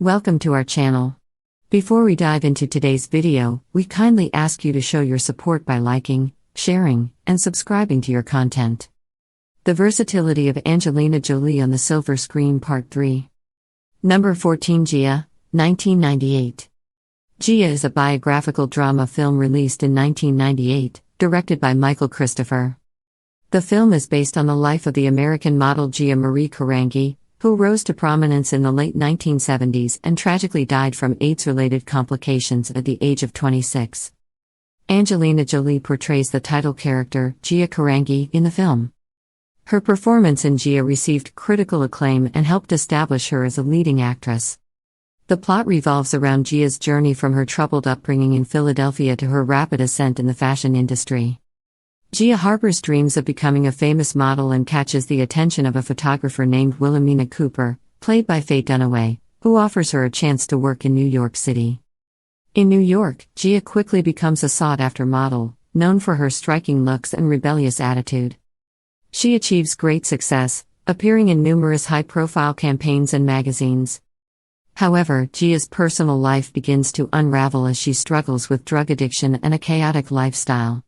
Welcome to our channel. Before we dive into today's video, we kindly ask you to show your support by liking, sharing, and subscribing to your content. The Versatility of Angelina Jolie on the Silver Screen Part 3. Number 14, Gia, 1998. Gia is a biographical drama film released in 1998, directed by Michael Christopher. The film is based on the life of the American model Gia Marie Carangi, who rose to prominence in the late 1970s and tragically died from AIDS-related complications at the age of 26. Angelina Jolie portrays the title character, Gia Carangi, in the film. Her performance in Gia received critical acclaim and helped establish her as a leading actress. The plot revolves around Gia's journey from her troubled upbringing in Philadelphia to her rapid ascent in the fashion industry. Gia harbors dreams of becoming a famous model and catches the attention of a photographer named Wilhelmina Cooper, played by Faye Dunaway, who offers her a chance to work in New York City. In New York, Gia quickly becomes a sought-after model, known for her striking looks and rebellious attitude. She achieves great success, appearing in numerous high-profile campaigns and magazines. However, Gia's personal life begins to unravel as she struggles with drug addiction and a chaotic lifestyle.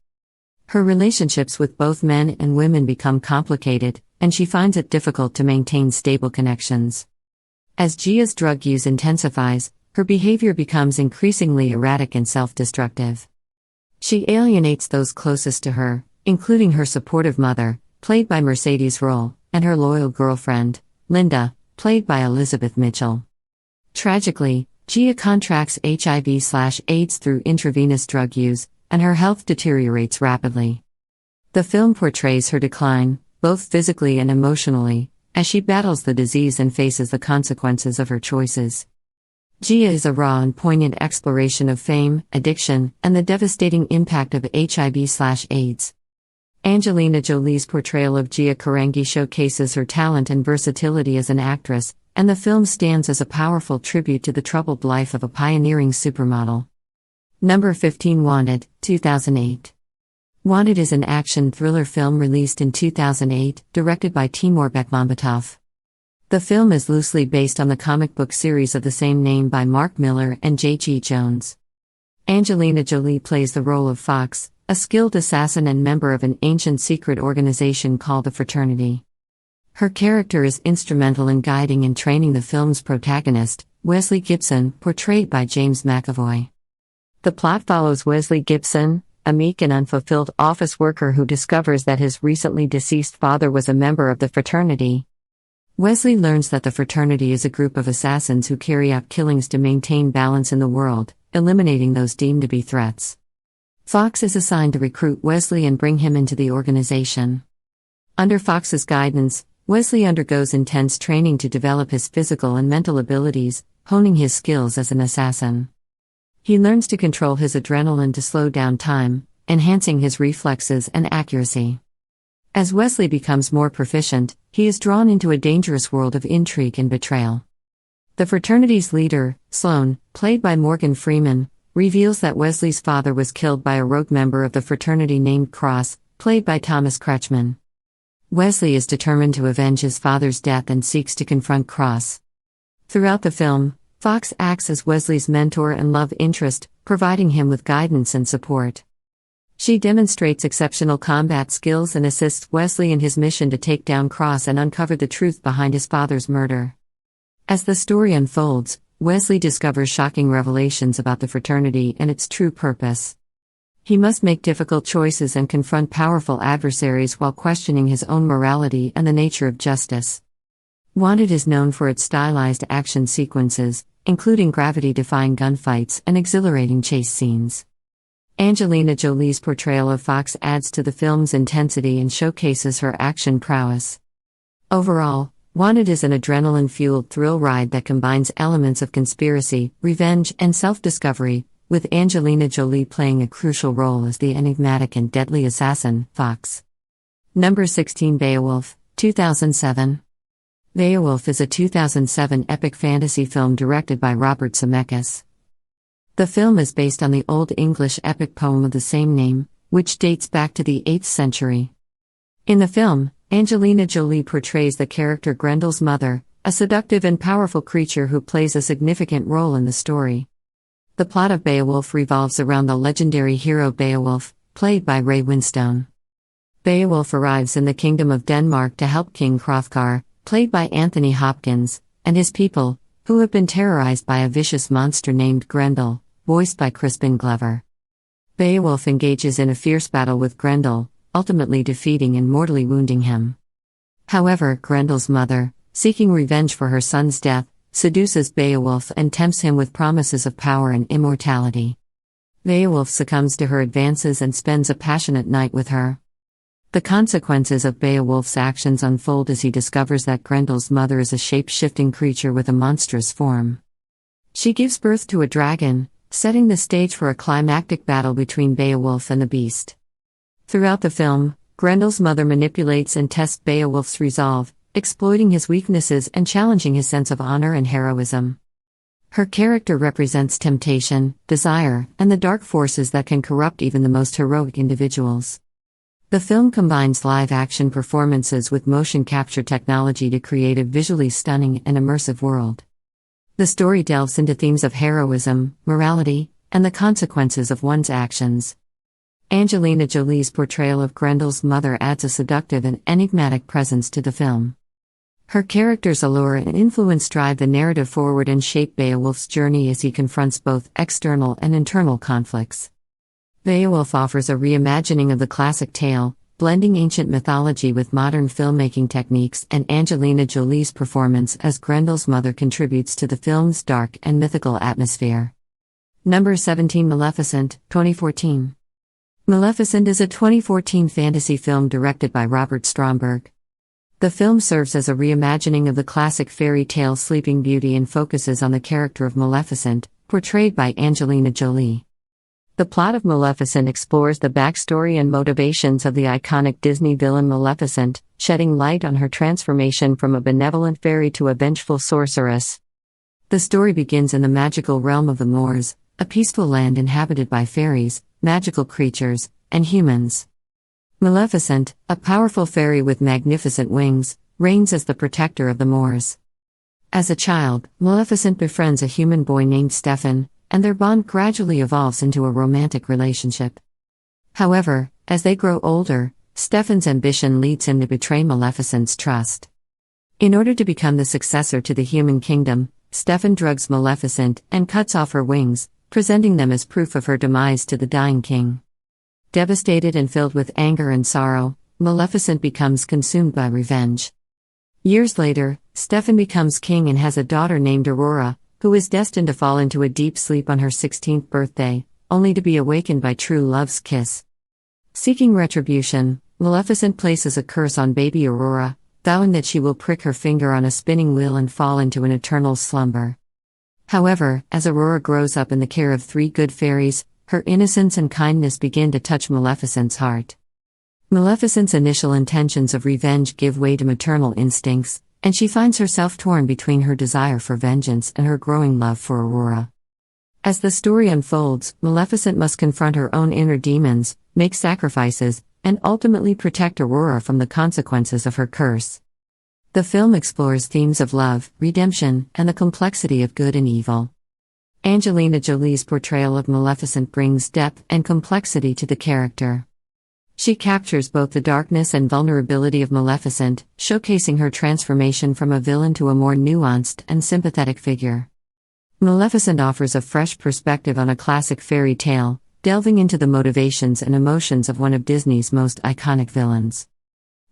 Her relationships with both men and women become complicated, and she finds it difficult to maintain stable connections. As Gia's drug use intensifies, her behavior becomes increasingly erratic and self-destructive. She alienates those closest to her, including her supportive mother, played by Mercedes Roll, and her loyal girlfriend, Linda, played by Elizabeth Mitchell. Tragically, Gia contracts HIV/AIDS through intravenous drug use, and her health deteriorates rapidly. The film portrays her decline, both physically and emotionally, as she battles the disease and faces the consequences of her choices. Gia is a raw and poignant exploration of fame, addiction, and the devastating impact of HIV/AIDS. Angelina Jolie's portrayal of Gia Carangi showcases her talent and versatility as an actress, and the film stands as a powerful tribute to the troubled life of a pioneering supermodel. Number 15, Wanted, 2008. Wanted is an action thriller film released in 2008, directed by Timur Bekmambetov. The film is loosely based on the comic book series of the same name by Mark Millar and J.G. Jones. Angelina Jolie plays the role of Fox, a skilled assassin and member of an ancient secret organization called the Fraternity. Her character is instrumental in guiding and training the film's protagonist, Wesley Gibson, portrayed by James McAvoy. The plot follows Wesley Gibson, a meek and unfulfilled office worker who discovers that his recently deceased father was a member of the fraternity. Wesley learns that the fraternity is a group of assassins who carry out killings to maintain balance in the world, eliminating those deemed to be threats. Fox is assigned to recruit Wesley and bring him into the organization. Under Fox's guidance, Wesley undergoes intense training to develop his physical and mental abilities, honing his skills as an assassin. He learns to control his adrenaline to slow down time, enhancing his reflexes and accuracy. As Wesley becomes more proficient, he is drawn into a dangerous world of intrigue and betrayal. The fraternity's leader, Sloane, played by Morgan Freeman, reveals that Wesley's father was killed by a rogue member of the fraternity named Cross, played by Thomas Kretschmann. Wesley is determined to avenge his father's death and seeks to confront Cross. Throughout the film, Fox acts as Wesley's mentor and love interest, providing him with guidance and support. She demonstrates exceptional combat skills and assists Wesley in his mission to take down Cross and uncover the truth behind his father's murder. As the story unfolds, Wesley discovers shocking revelations about the fraternity and its true purpose. He must make difficult choices and confront powerful adversaries while questioning his own morality and the nature of justice. Wanted is known for its stylized action sequences, including gravity-defying gunfights and exhilarating chase scenes. Angelina Jolie's portrayal of Fox adds to the film's intensity and showcases her action prowess. Overall, Wanted is an adrenaline-fueled thrill ride that combines elements of conspiracy, revenge, and self-discovery, with Angelina Jolie playing a crucial role as the enigmatic and deadly assassin, Fox. Number 16, Beowulf, 2007. Beowulf is a 2007 epic fantasy film directed by Robert Zemeckis. The film is based on the Old English epic poem of the same name, which dates back to the 8th century. In the film, Angelina Jolie portrays the character Grendel's mother, a seductive and powerful creature who plays a significant role in the story. The plot of Beowulf revolves around the legendary hero Beowulf, played by Ray Winstone. Beowulf arrives in the Kingdom of Denmark to help King Hrothgar, played by Anthony Hopkins, and his people, who have been terrorized by a vicious monster named Grendel, voiced by Crispin Glover. Beowulf engages in a fierce battle with Grendel, ultimately defeating and mortally wounding him. However, Grendel's mother, seeking revenge for her son's death, seduces Beowulf and tempts him with promises of power and immortality. Beowulf succumbs to her advances and spends a passionate night with her. The consequences of Beowulf's actions unfold as he discovers that Grendel's mother is a shape-shifting creature with a monstrous form. She gives birth to a dragon, setting the stage for a climactic battle between Beowulf and the beast. Throughout the film, Grendel's mother manipulates and tests Beowulf's resolve, exploiting his weaknesses and challenging his sense of honor and heroism. Her character represents temptation, desire, and the dark forces that can corrupt even the most heroic individuals. The film combines live-action performances with motion capture technology to create a visually stunning and immersive world. The story delves into themes of heroism, morality, and the consequences of one's actions. Angelina Jolie's portrayal of Grendel's mother adds a seductive and enigmatic presence to the film. Her character's allure and influence drive the narrative forward and shape Beowulf's journey as he confronts both external and internal conflicts. Beowulf offers a reimagining of the classic tale, blending ancient mythology with modern filmmaking techniques, and Angelina Jolie's performance as Grendel's mother contributes to the film's dark and mythical atmosphere. Number 17. Maleficent, 2014. Maleficent is a 2014 fantasy film directed by Robert Stromberg. The film serves as a reimagining of the classic fairy tale Sleeping Beauty and focuses on the character of Maleficent, portrayed by Angelina Jolie. The plot of Maleficent explores the backstory and motivations of the iconic Disney villain Maleficent, shedding light on her transformation from a benevolent fairy to a vengeful sorceress. The story begins in the magical realm of the Moors, a peaceful land inhabited by fairies, magical creatures, and humans. Maleficent, a powerful fairy with magnificent wings, reigns as the protector of the Moors. As a child, Maleficent befriends a human boy named Stefan, and their bond gradually evolves into a romantic relationship. However, as they grow older, Stefan's ambition leads him to betray Maleficent's trust. In order to become the successor to the human kingdom, Stefan drugs Maleficent and cuts off her wings, presenting them as proof of her demise to the dying king. Devastated and filled with anger and sorrow, Maleficent becomes consumed by revenge. Years later, Stefan becomes king and has a daughter named Aurora, who is destined to fall into a deep sleep on her 16th birthday, only to be awakened by true love's kiss. Seeking retribution, Maleficent places a curse on baby Aurora, vowing that she will prick her finger on a spinning wheel and fall into an eternal slumber. However, as Aurora grows up in the care of 3 good fairies, her innocence and kindness begin to touch Maleficent's heart. Maleficent's initial intentions of revenge give way to maternal instincts, and she finds herself torn between her desire for vengeance and her growing love for Aurora. As the story unfolds, Maleficent must confront her own inner demons, make sacrifices, and ultimately protect Aurora from the consequences of her curse. The film explores themes of love, redemption, and the complexity of good and evil. Angelina Jolie's portrayal of Maleficent brings depth and complexity to the character. She captures both the darkness and vulnerability of Maleficent, showcasing her transformation from a villain to a more nuanced and sympathetic figure. Maleficent offers a fresh perspective on a classic fairy tale, delving into the motivations and emotions of one of Disney's most iconic villains.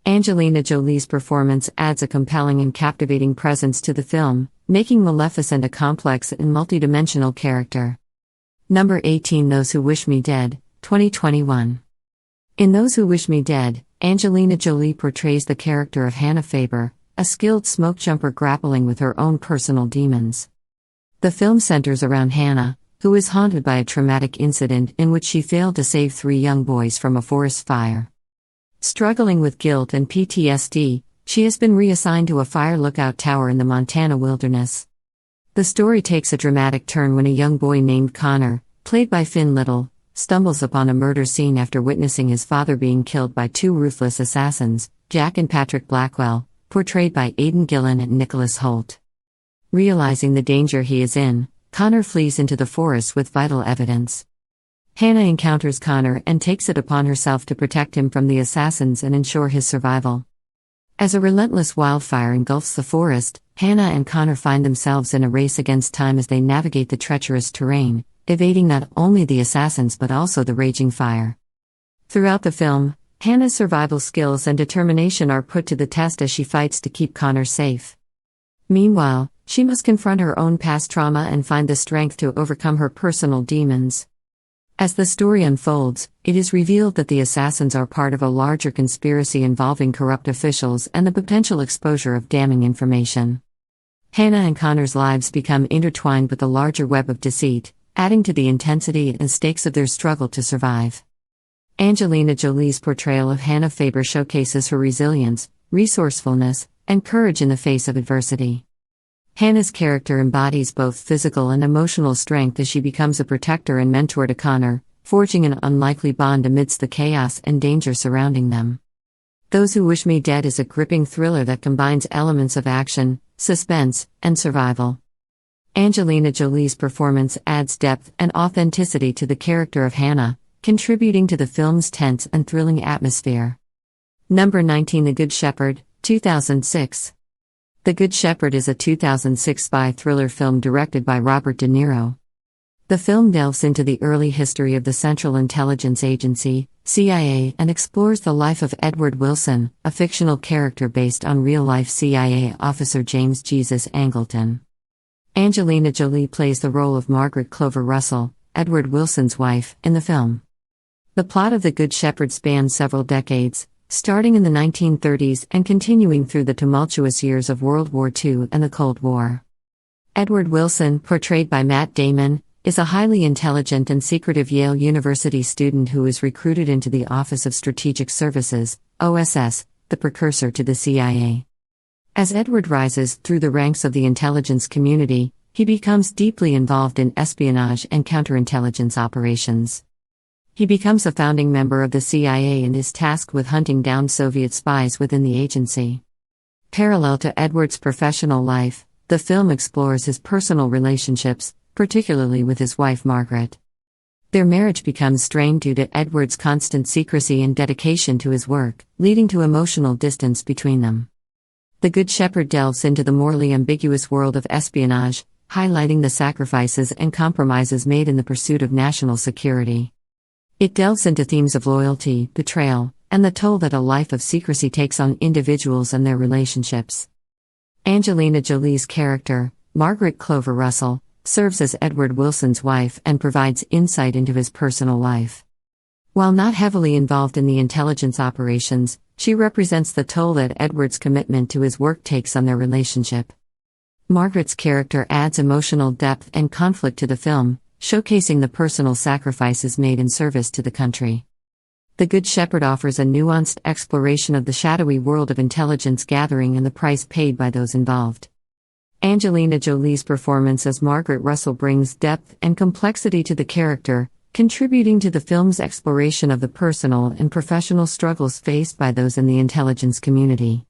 Angelina Jolie's performance adds a compelling and captivating presence to the film, making Maleficent a complex and multidimensional character. Number 18. Those Who Wish Me Dead, 2021. In Those Who Wish Me Dead, Angelina Jolie portrays the character of Hannah Faber, a skilled smoke jumper grappling with her own personal demons. The film centers around Hannah, who is haunted by a traumatic incident in which she failed to save 3 young boys from a forest fire. Struggling with guilt and PTSD, she has been reassigned to a fire lookout tower in the Montana wilderness. The story takes a dramatic turn when a young boy named Connor, played by Finn Little, stumbles upon a murder scene after witnessing his father being killed by 2 ruthless assassins, Jack and Patrick Blackwell, portrayed by Aidan Gillen and Nicholas Hoult. Realizing the danger he is in, Connor flees into the forest with vital evidence. Hannah encounters Connor and takes it upon herself to protect him from the assassins and ensure his survival. As a relentless wildfire engulfs the forest, Hannah and Connor find themselves in a race against time as they navigate the treacherous terrain, evading not only the assassins but also the raging fire. Throughout the film, Hannah's survival skills and determination are put to the test as she fights to keep Connor safe. Meanwhile, she must confront her own past trauma and find the strength to overcome her personal demons. As the story unfolds, it is revealed that the assassins are part of a larger conspiracy involving corrupt officials and the potential exposure of damning information. Hannah and Connor's lives become intertwined with the larger web of deceit, adding to the intensity and stakes of their struggle to survive. Angelina Jolie's portrayal of Hannah Faber showcases her resilience, resourcefulness, and courage in the face of adversity. Hannah's character embodies both physical and emotional strength as she becomes a protector and mentor to Connor, forging an unlikely bond amidst the chaos and danger surrounding them. Those Who Wish Me Dead is a gripping thriller that combines elements of action, suspense, and survival. Angelina Jolie's performance adds depth and authenticity to the character of Hannah, contributing to the film's tense and thrilling atmosphere. Number 19. The Good Shepherd, 2006. The Good Shepherd is a 2006 spy thriller film directed by Robert De Niro. The film delves into the early history of the Central Intelligence Agency, CIA, and explores the life of Edward Wilson, a fictional character based on real-life CIA officer James Jesus Angleton. Angelina Jolie plays the role of Margaret Clover Russell, Edward Wilson's wife, in the film. The plot of The Good Shepherd spans several decades, starting in the 1930s and continuing through the tumultuous years of World War II and the Cold War. Edward Wilson, portrayed by Matt Damon, is a highly intelligent and secretive Yale University student who is recruited into the Office of Strategic Services, OSS, the precursor to the CIA. As Edward rises through the ranks of the intelligence community, he becomes deeply involved in espionage and counterintelligence operations. He becomes a founding member of the CIA and is tasked with hunting down Soviet spies within the agency. Parallel to Edward's professional life, the film explores his personal relationships, particularly with his wife Margaret. Their marriage becomes strained due to Edward's constant secrecy and dedication to his work, leading to emotional distance between them. The Good Shepherd delves into the morally ambiguous world of espionage, highlighting the sacrifices and compromises made in the pursuit of national security. It delves into themes of loyalty, betrayal, and the toll that a life of secrecy takes on individuals and their relationships. Angelina Jolie's character, Margaret Clover Russell, serves as Edward Wilson's wife and provides insight into his personal life. While not heavily involved in the intelligence operations, she represents the toll that Edward's commitment to his work takes on their relationship. Margaret's character adds emotional depth and conflict to the film, showcasing the personal sacrifices made in service to the country. The Good Shepherd offers a nuanced exploration of the shadowy world of intelligence gathering and the price paid by those involved. Angelina Jolie's performance as Margaret Russell brings depth and complexity to the character, contributing to the film's exploration of the personal and professional struggles faced by those in the intelligence community.